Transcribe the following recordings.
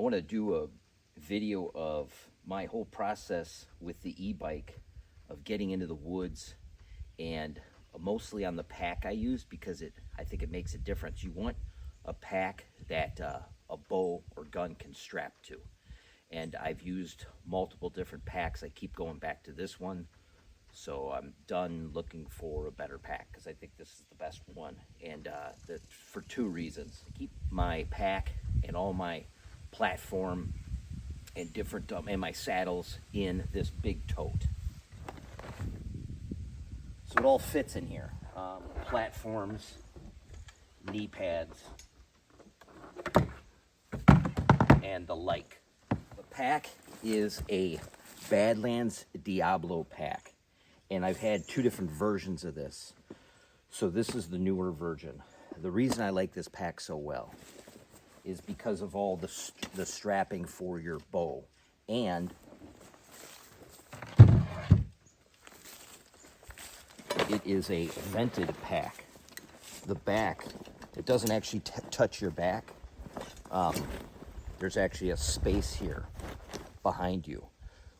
want to do a video of my whole process with the e-bike of getting into the woods, and mostly on the pack I use, because I think it makes a difference. You want a pack that a bow or gun can strap to. And I've used multiple different packs. I keep going back to this one. So I'm done looking for a better pack because I think this is the best one. And for two reasons. Keep my pack and all my platform and different and my saddles in this big tote. So it all fits in here. Platforms, knee pads, and the like. The pack is a Badlands Diablo pack, and I've had two different versions of this. So this is the newer version. The reason I like this pack so well is because of all the strapping for your bow, and it is a vented pack. The back, it doesn't actually touch your back. There's actually a space here behind you,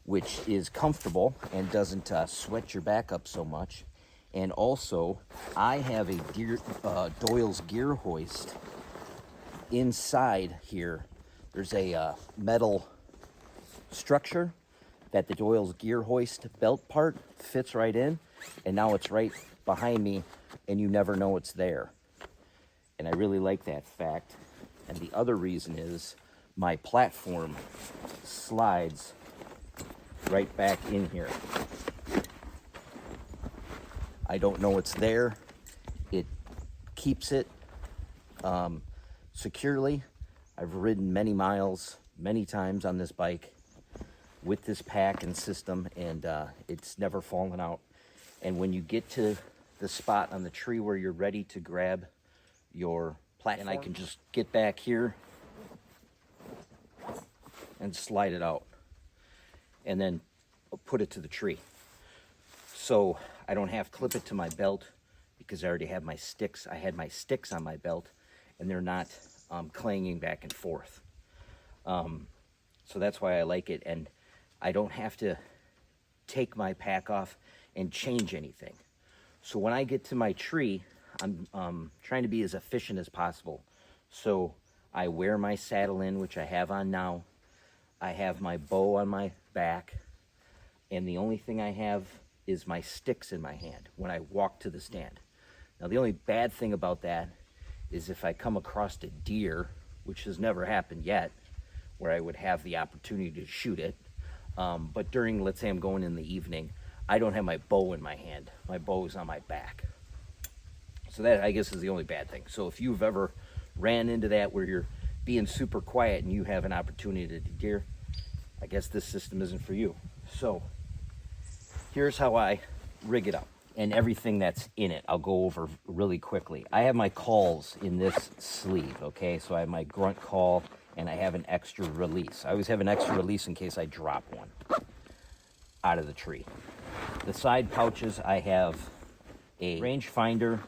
which is comfortable and doesn't sweat your back up so much. And also, I have a Doyle's gear hoist inside here. There's a metal structure that the Doyle's gear hoist belt part fits right in, and now it's right behind me, and you never know it's there. And I really like that fact. And the other reason is my platform slides right back in here. I don't know it's there. It keeps it securely. I've ridden many miles, many times on this bike with this pack and system, and it's never fallen out. And when you get to the spot on the tree where you're ready to grab your platform, and I can just get back here and slide it out and then put it to the tree. So I don't have to clip it to my belt because I already have my sticks. I had my sticks on my belt and they're not clanging back and forth. So that's why I like it, and I don't have to take my pack off and change anything. So when I get to my tree, I'm trying to be as efficient as possible. So I wear my saddle in, which I have on now. I have my bow on my back, and the only thing I have is my sticks in my hand when I walk to the stand. Now, the only bad thing about that is if I come across a deer, which has never happened yet, where I would have the opportunity to shoot it. But during, let's say I'm going in the evening, I don't have my bow in my hand. My bow is on my back. So that, I guess, is the only bad thing. So if you've ever ran into that where you're being super quiet and you have an opportunity to deer, I guess this system isn't for you. So here's how I rig it up and everything that's in it. I'll go over really quickly. I have my calls in this sleeve, okay? So I have my grunt call and I have an extra release. I always have an extra release in case I drop one out of the tree. The side pouches, I have a rangefinder,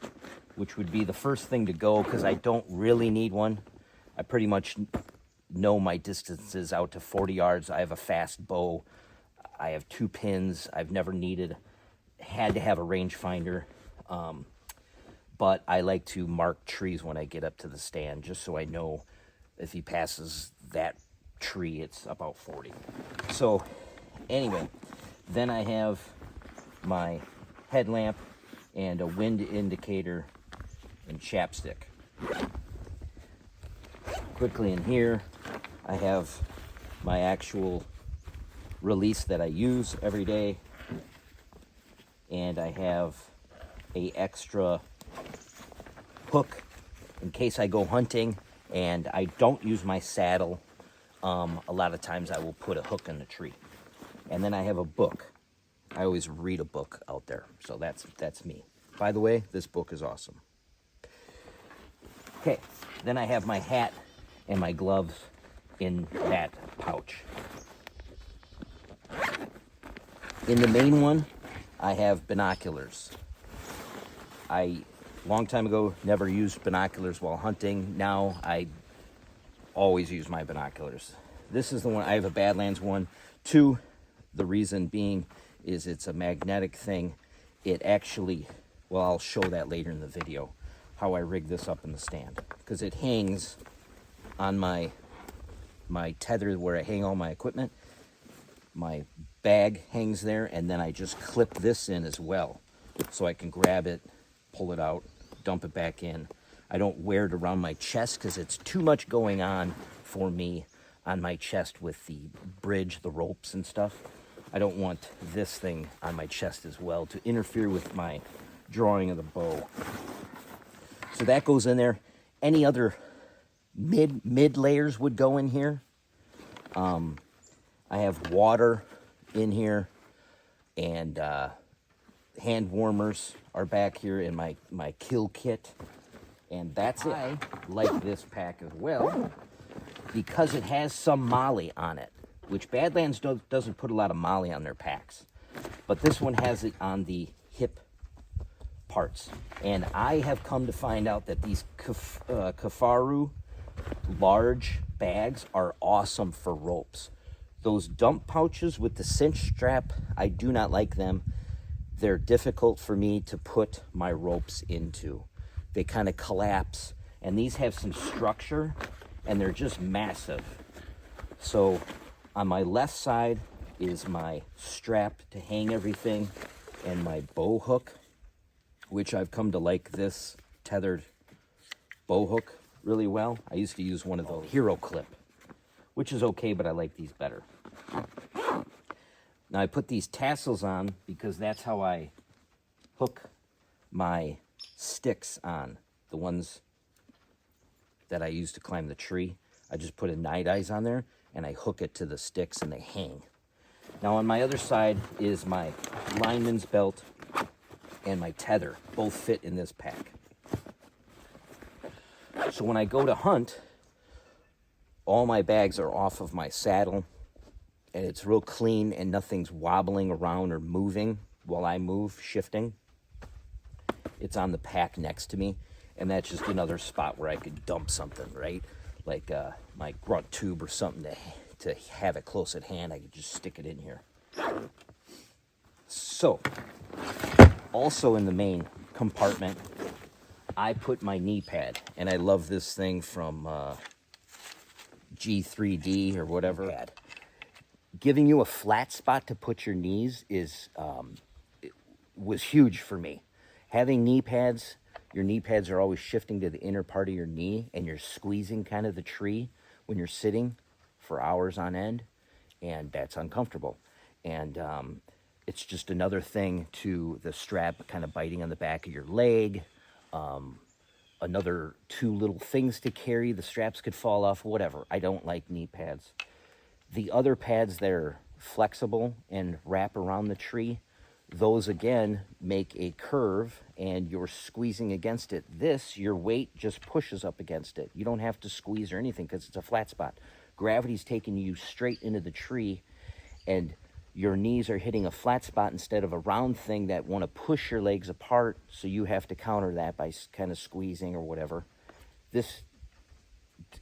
which would be the first thing to go because I don't really need one. I pretty much know my distances out to 40 yards. I have a fast bow. I have 2 pins. I've never had to have a rangefinder. But I like to mark trees when I get up to the stand, just so I know if he passes that tree, it's about 40. So anyway, then I have my headlamp and a wind indicator and chapstick. Quickly in here, I have my actual release that I use every day, and I have a extra hook in case I go hunting and I don't use my saddle. A lot of times I will put a hook in the tree. And then I have a book. I always read a book out there, so that's me. By the way, this book is awesome. Okay, then I have my hat and my gloves in that pouch. In the main one, I have binoculars. I, long time ago, never used binoculars while hunting. Now I always use my binoculars. This is the one, I have a Badlands one. 2, the reason being is it's a magnetic thing. It actually, well, I'll show that later in the video, how I rig this up in the stand. Because it hangs on my tether where I hang all my equipment. My bag hangs there, and then I just clip this in as well. So I can grab it, pull it out, dump it back in. I don't wear it around my chest because it's too much going on for me on my chest with the bridge, the ropes and stuff. I don't want this thing on my chest as well to interfere with my drawing of the bow. So that goes in there. Any other mid layers would go in here. I have water in here, and hand warmers are back here in my kill kit. And that's it. I like this pack as well because it has some MOLLE on it, which Badlands doesn't put a lot of MOLLE on their packs. But this one has it on the hip parts. And I have come to find out that these Kifaru large bags are awesome for ropes. Those dump pouches with the cinch strap, I do not like them. They're difficult for me to put my ropes into. They kind of collapse, and these have some structure, and they're just massive. So on my left side is my strap to hang everything and my bow hook, which I've come to like this tethered bow hook really well. I used to use one of those Hero Clip, which is okay, but I like these better. Now I put these tassels on because that's how I hook my sticks on, the ones that I use to climb the tree. I just put a night eyes on there and I hook it to the sticks and they hang. Now on my other side is my lineman's belt and my tether. Both fit in this pack. So when I go to hunt, all my bags are off of my saddle and it's real clean and nothing's wobbling around or moving while I move, shifting. It's on the pack next to me, and that's just another spot where I could dump something, right? Like my grunt tube or something to have it close at hand. I could just stick it in here. So, also in the main compartment, I put my knee pad, and I love this thing from G3D or whatever. Giving you a flat spot to put your knees was huge for me. Having knee pads, your knee pads are always shifting to the inner part of your knee, and you're squeezing kind of the tree when you're sitting for hours on end, and that's uncomfortable. And it's just another thing to the strap kind of biting on the back of your leg. Another 2 little things to carry. The straps could fall off, whatever. I don't like knee pads. The other pads that are flexible and wrap around the tree, those again make a curve and you're squeezing against it. This, your weight just pushes up against it. You don't have to squeeze or anything because it's a flat spot. Gravity's taking you straight into the tree and your knees are hitting a flat spot instead of a round thing that want to push your legs apart, so you have to counter that by kind of squeezing or whatever. This,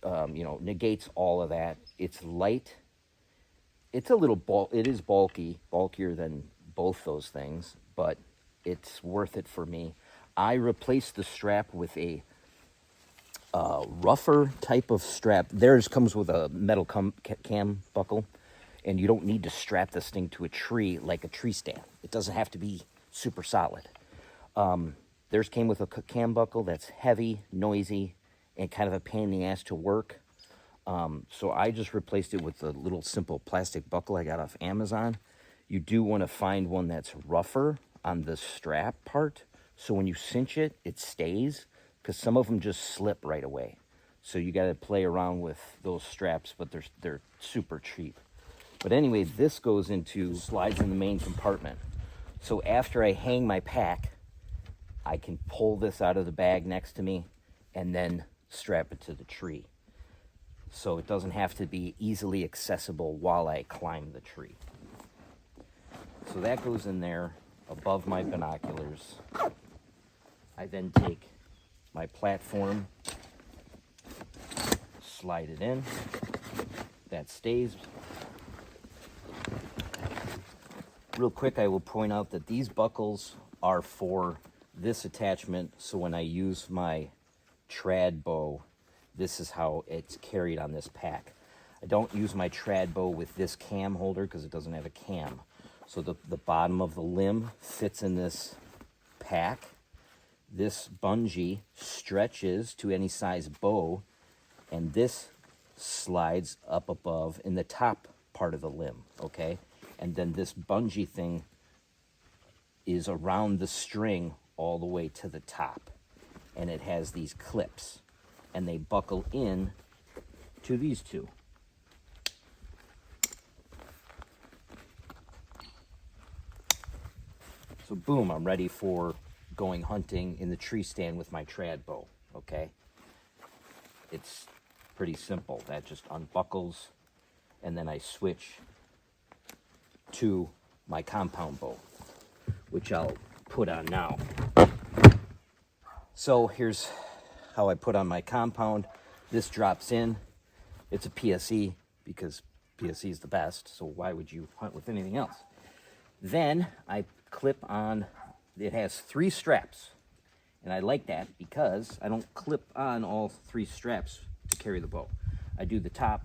negates all of that. It's light. It's a little it is bulkier than both those things, but it's worth it for me. I replaced the strap with a rougher type of strap. Theirs comes with a metal cam buckle, and you don't need to strap this thing to a tree like a tree stand. It doesn't have to be super solid. Theirs came with a cam buckle that's heavy, noisy, and kind of a pain in the ass to work. So I just replaced it with a little simple plastic buckle I got off Amazon. You do want to find one that's rougher on the strap part, so when you cinch it, it stays, because some of them just slip right away. So you got to play around with those straps, but they're super cheap. But anyway, this goes into, slides in the main compartment. So after I hang my pack, I can pull this out of the bag next to me and then strap it to the tree. So it doesn't have to be easily accessible while I climb the tree. So that goes in there above my binoculars. I then take my platform, slide it in. That stays. Real quick, I will point out that these buckles are for this attachment, so when I use my trad bow, this is how it's carried on this pack. I don't use my trad bow with this cam holder because it doesn't have a cam. So the bottom of the limb fits in this pack. This bungee stretches to any size bow, and this slides up above in the top part of the limb, okay? And then this bungee thing is around the string all the way to the top, and it has these clips, and they buckle in to these two. So boom, I'm ready for going hunting in the tree stand with my trad bow, okay? It's pretty simple. That just unbuckles, and then I switch to my compound bow, which I'll put on now. So here's how I put on my compound. This drops in. It's a PSE because PSE is the best, so why would you hunt with anything else? Then I clip on, it has 3 straps, and I like that because I don't clip on all 3 straps to carry the bow. I do the top,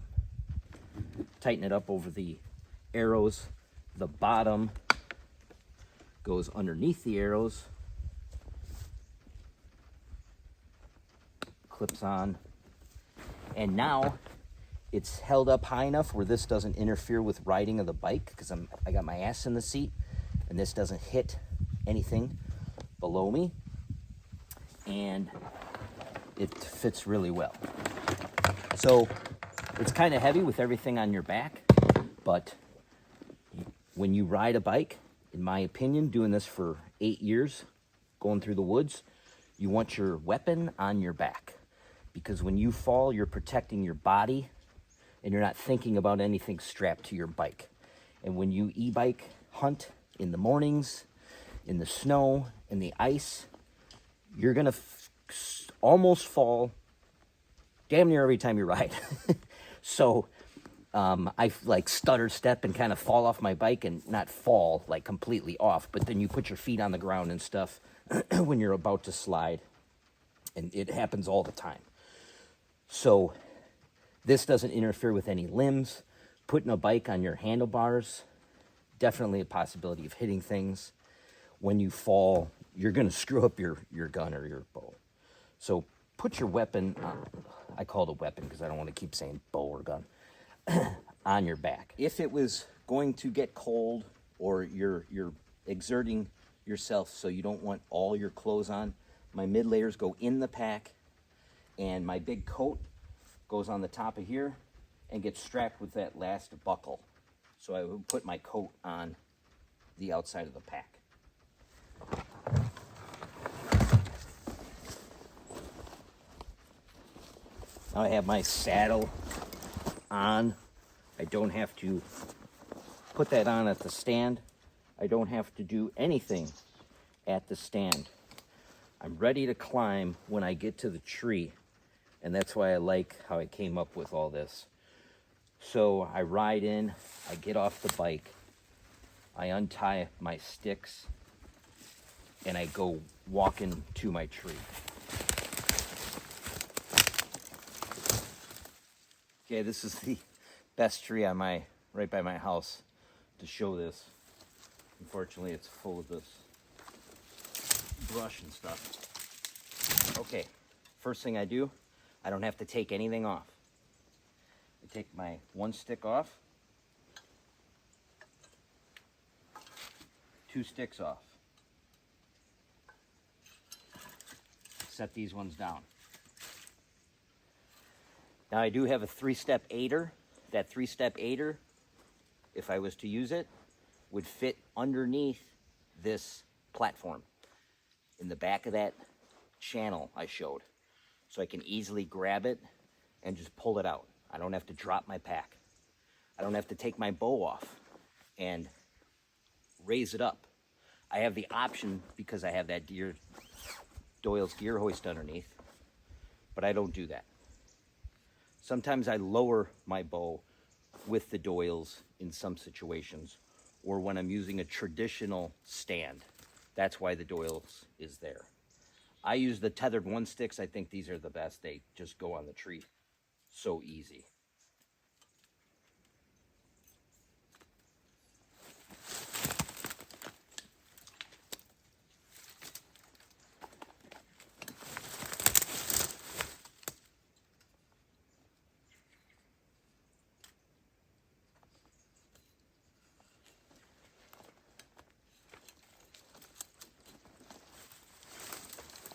tighten it up over the arrows, the bottom goes underneath the arrows, clips on, and now it's held up high enough where this doesn't interfere with riding of the bike because I got my ass in the seat, and this doesn't hit anything below me, and it fits really well. So it's kind of heavy with everything on your back, but when you ride a bike, in my opinion, doing this for 8 years, going through the woods, you want your weapon on your back, because when you fall, you're protecting your body and you're not thinking about anything strapped to your bike. And when you e-bike hunt in the mornings, in the snow, in the ice, you're gonna almost fall damn near every time you ride. So I like stutter step and kind of fall off my bike, and not fall like completely off, but then you put your feet on the ground and stuff when you're about to slide, and it happens all the time. So this doesn't interfere with any limbs. Putting a bike on your handlebars, definitely a possibility of hitting things. When you fall, you're gonna screw up your gun or your bow. So put your weapon on, I call it a weapon because I don't want to keep saying bow or gun, on your back. If it was going to get cold, or you're exerting yourself so you don't want all your clothes on, my mid layers go in the pack, and my big coat goes on the top of here and gets strapped with that last buckle. So I would put my coat on the outside of the pack. Now I have my saddle on. I don't have to put that on at the stand. I don't have to do anything at the stand. I'm ready to climb when I get to the tree, and that's why I like how I came up with all this. So I ride in, I get off the bike, I untie my sticks, and I go walking to my tree. Okay, this is the best tree on right by my house to show this. Unfortunately, it's full of this brush and stuff. Okay, first thing I do, I don't have to take anything off. I take my one stick off, 2 sticks off. Set these ones down. Now I do have a 3-step aider. That 3-step aider, if I was to use it, would fit underneath this platform in the back of that channel I showed. So I can easily grab it and just pull it out. I don't have to drop my pack. I don't have to take my bow off and raise it up. I have the option, because I have that Doyle's gear hoist underneath, but I don't do that. Sometimes I lower my bow with the Doyles in some situations, or when I'm using a traditional stand. That's why the Doyles is there. I use the tethered one sticks. I think these are the best. They just go on the tree so easy.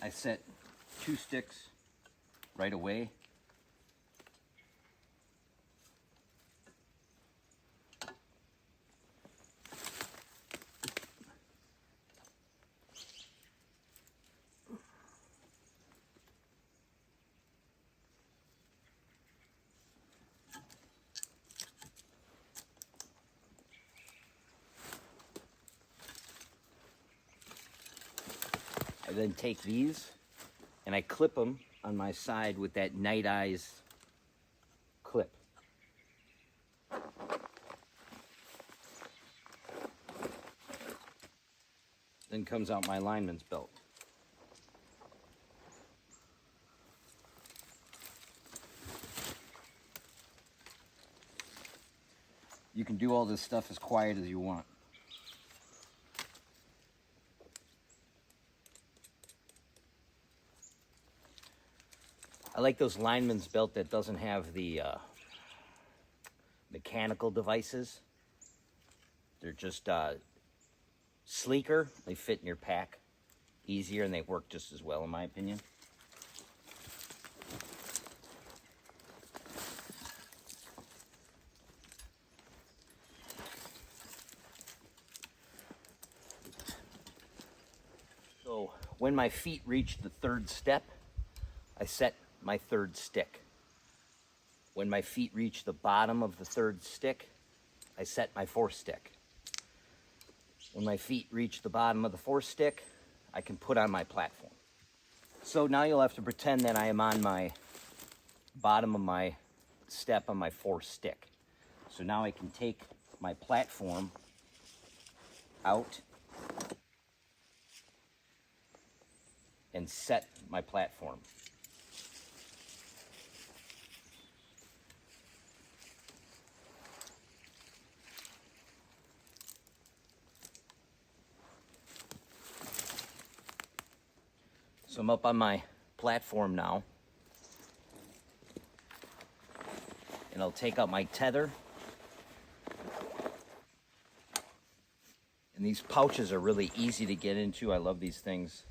I set 2 sticks right away. I then take these and I clip them on my side with that Night Eyes clip. Then comes out my lineman's belt. You can do all this stuff as quiet as you want. I like those lineman's belt that doesn't have the mechanical devices. They're just sleeker. They fit in your pack easier and they work just as well in my opinion. So when my feet reach the 3rd step, I set my 3rd stick. When my feet reach the bottom of the 3rd stick, I set my 4th stick. When my feet reach the bottom of the 4th stick, I can put on my platform. So now you'll have to pretend that I am on my bottom of my step on my 4th stick. So now I can take my platform out and set my platform. So I'm up on my platform now. And I'll take out my tether. And these pouches are really easy to get into. I love these things.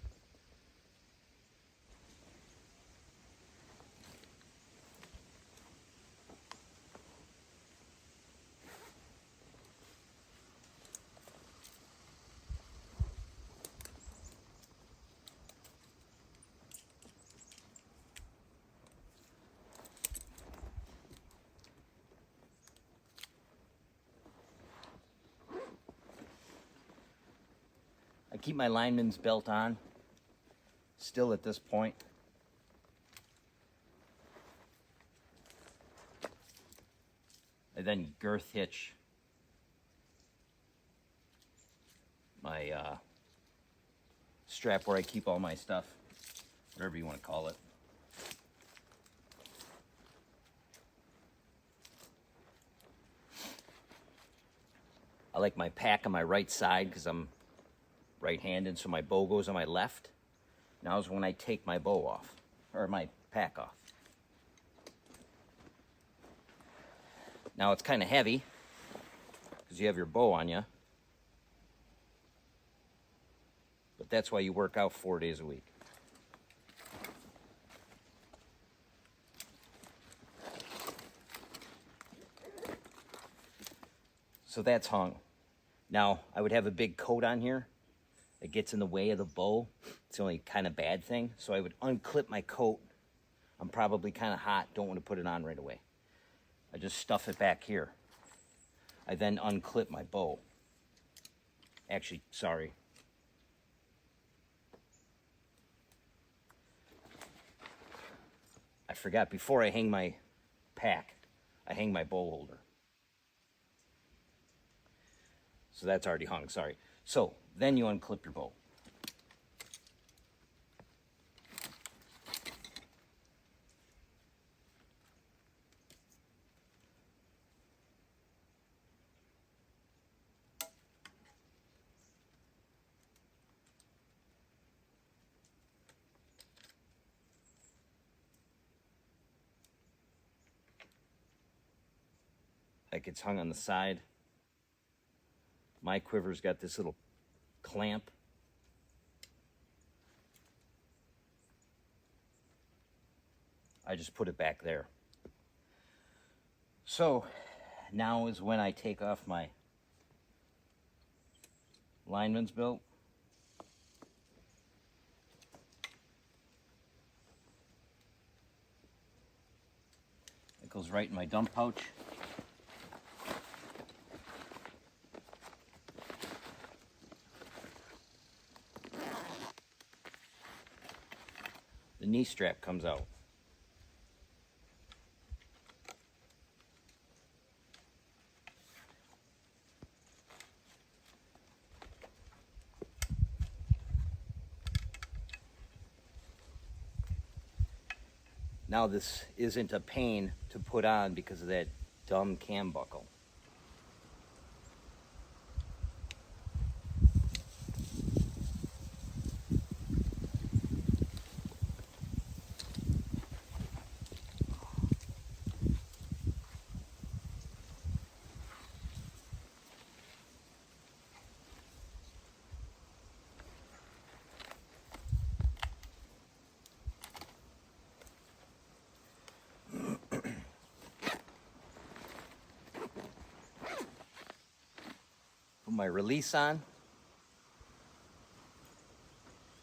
I keep my lineman's belt on, still at this point. I then girth hitch my strap where I keep all my stuff, whatever you want to call it. I like my pack on my right side because I'm right-handed, so my bow goes on my left. Now is when I take my bow off, or my pack off. Now it's kind of heavy because you have your bow on you. But that's why you work out 4 days a week. So that's hung. Now, I would have a big coat on here. It gets in the way of the bow. It's the only kind of bad thing. So I would unclip my coat. I'm probably kind of hot, don't want to put it on right away. I just stuff it back here. I then unclip my bow. Actually, sorry. I forgot, before I hang my pack, I hang my bow holder. So that's already hung, sorry. So then you unclip your bow. Like it's hung on the side. My quiver's got this little clamp. I just put it back there. So now is when I take off my lineman's belt. It goes right in my dump pouch. The knee strap comes out. Now this isn't a pain to put on because of that dumb cam buckle. Put my release on.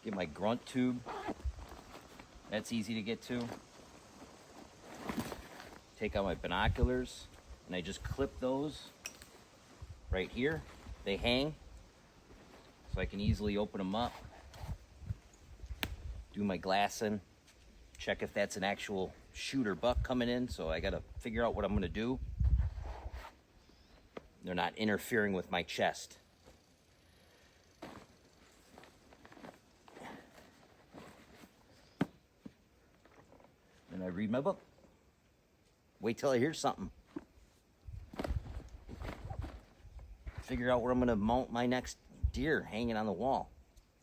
Get my grunt tube. That's easy to get to. Take out my binoculars, and I just clip those right here. They hang, so I can easily open them up. Do my glassing. Check if that's an actual shooter buck coming in, so I gotta figure out what I'm gonna do. They're not interfering with my chest. Then I read my book. Wait till I hear something. Figure out where I'm gonna mount my next deer hanging on the wall.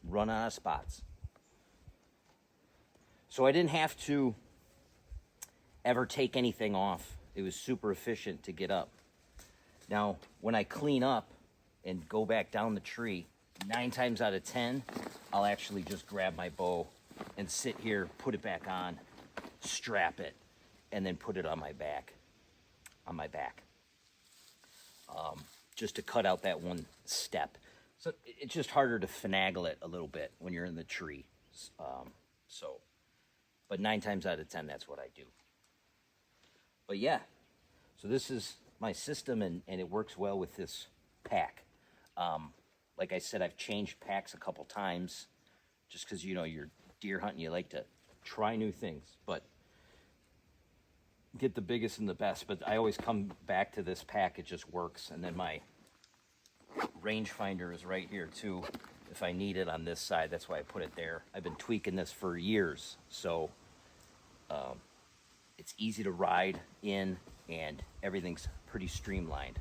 Run out of spots. So I didn't have to ever take anything off. It was super efficient to get up. Now, when I clean up and go back down the tree, 9 times out of 10, I'll actually just grab my bow and sit here, put it back on, strap it, and then put it on my back. Just to cut out that one step. So it's just harder to finagle it a little bit when you're in the tree. But 9 times out of 10, that's what I do. But yeah, so this is my system, and it works well with this pack. Like I said, I've changed packs a couple times just because, you know, you're deer hunting, you like to try new things, but get the biggest and the best. But I always come back to this pack. It just works. And then my rangefinder is right here too if I need it on this side. That's why I put it there. I've been tweaking this for years, so it's easy to ride in, and everything's pretty streamlined.